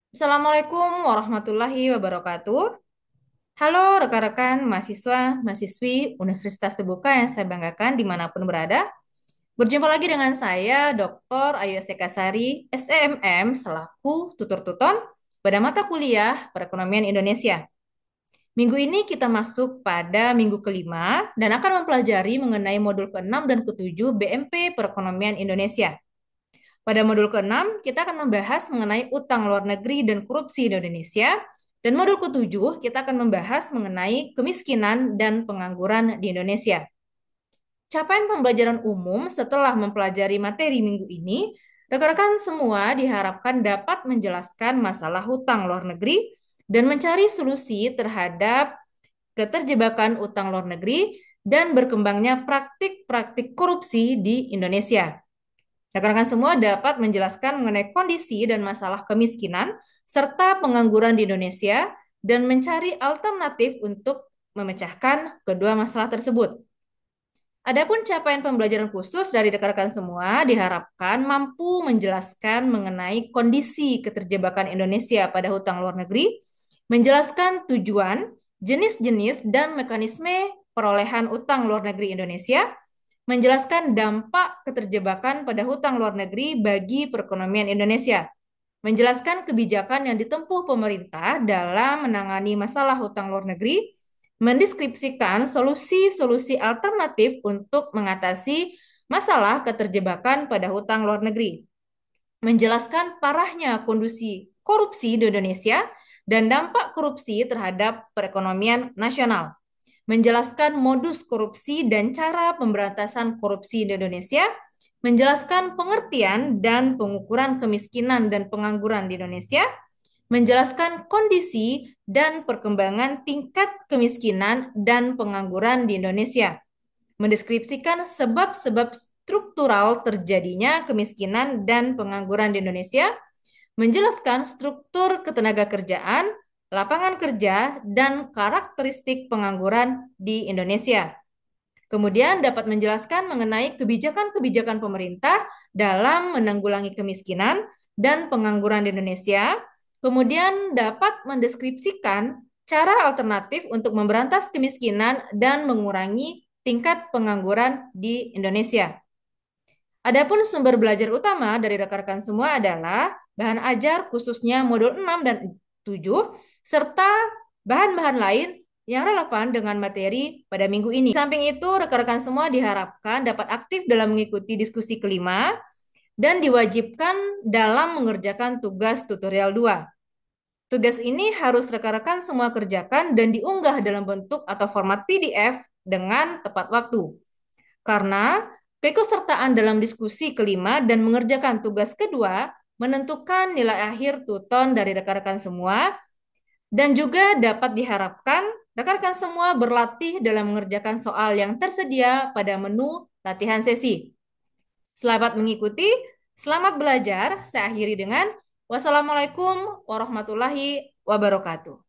Assalamualaikum warahmatullahi wabarakatuh. Halo rekan-rekan mahasiswa, mahasiswi Universitas Terbuka yang saya banggakan dimanapun berada. Berjumpa lagi dengan saya, Dr. Ayu Esteka Sari, SEMM, selaku tutor tuton pada mata kuliah Perekonomian Indonesia. Minggu ini kita masuk pada minggu kelima dan akan mempelajari mengenai modul ke-6 dan ke-7 BMP Perekonomian Indonesia. Pada modul ke-6, kita akan membahas mengenai utang luar negeri dan korupsi di Indonesia. Dan modul ke-7, kita akan membahas mengenai kemiskinan dan pengangguran di Indonesia. Capaian pembelajaran umum setelah mempelajari materi minggu ini, rekan-rekan semua diharapkan dapat menjelaskan masalah hutang luar negeri dan mencari solusi terhadap keterjebakan utang luar negeri dan berkembangnya praktik-praktik korupsi di Indonesia. Rekan-rekan semua dapat menjelaskan mengenai kondisi dan masalah kemiskinan serta pengangguran di Indonesia dan mencari alternatif untuk memecahkan kedua masalah tersebut. Adapun capaian pembelajaran khusus dari rekan-rekan semua diharapkan mampu menjelaskan mengenai kondisi keterjebakan Indonesia pada hutang luar negeri, menjelaskan tujuan, jenis-jenis, dan mekanisme perolehan utang luar negeri Indonesia, menjelaskan dampak keterjebakan pada hutang luar negeri bagi perekonomian Indonesia, menjelaskan kebijakan yang ditempuh pemerintah dalam menangani masalah hutang luar negeri, mendeskripsikan solusi-solusi alternatif untuk mengatasi masalah keterjebakan pada hutang luar negeri, menjelaskan parahnya kondisi korupsi di Indonesia dan dampak korupsi terhadap perekonomian nasional, menjelaskan modus korupsi dan cara pemberantasan korupsi di Indonesia, menjelaskan pengertian dan pengukuran kemiskinan dan pengangguran di Indonesia, menjelaskan kondisi dan perkembangan tingkat kemiskinan dan pengangguran di Indonesia, mendeskripsikan sebab-sebab struktural terjadinya kemiskinan dan pengangguran di Indonesia, menjelaskan struktur ketenagakerjaan, lapangan kerja, dan karakteristik pengangguran di Indonesia. Kemudian dapat menjelaskan mengenai kebijakan-kebijakan pemerintah dalam menanggulangi kemiskinan dan pengangguran di Indonesia. Kemudian dapat mendeskripsikan cara alternatif untuk memberantas kemiskinan dan mengurangi tingkat pengangguran di Indonesia. Adapun sumber belajar utama dari rekan-rekan semua adalah bahan ajar khususnya modul 6 dan 7 serta bahan-bahan lain yang relevan dengan materi pada minggu ini. Di samping itu, rekan-rekan semua diharapkan dapat aktif dalam mengikuti diskusi kelima dan diwajibkan dalam mengerjakan tugas tutorial 2. Tugas ini harus rekan-rekan semua kerjakan dan diunggah dalam bentuk atau format PDF dengan tepat waktu. Karena keikutsertaan dalam diskusi kelima dan mengerjakan tugas kedua menentukan nilai akhir tuton dari rekan-rekan semua dan juga dapat diharapkan rekan-rekan semua berlatih dalam mengerjakan soal yang tersedia pada menu latihan sesi. Selamat mengikuti, selamat belajar. Saya akhiri dengan wassalamualaikum warahmatullahi wabarakatuh.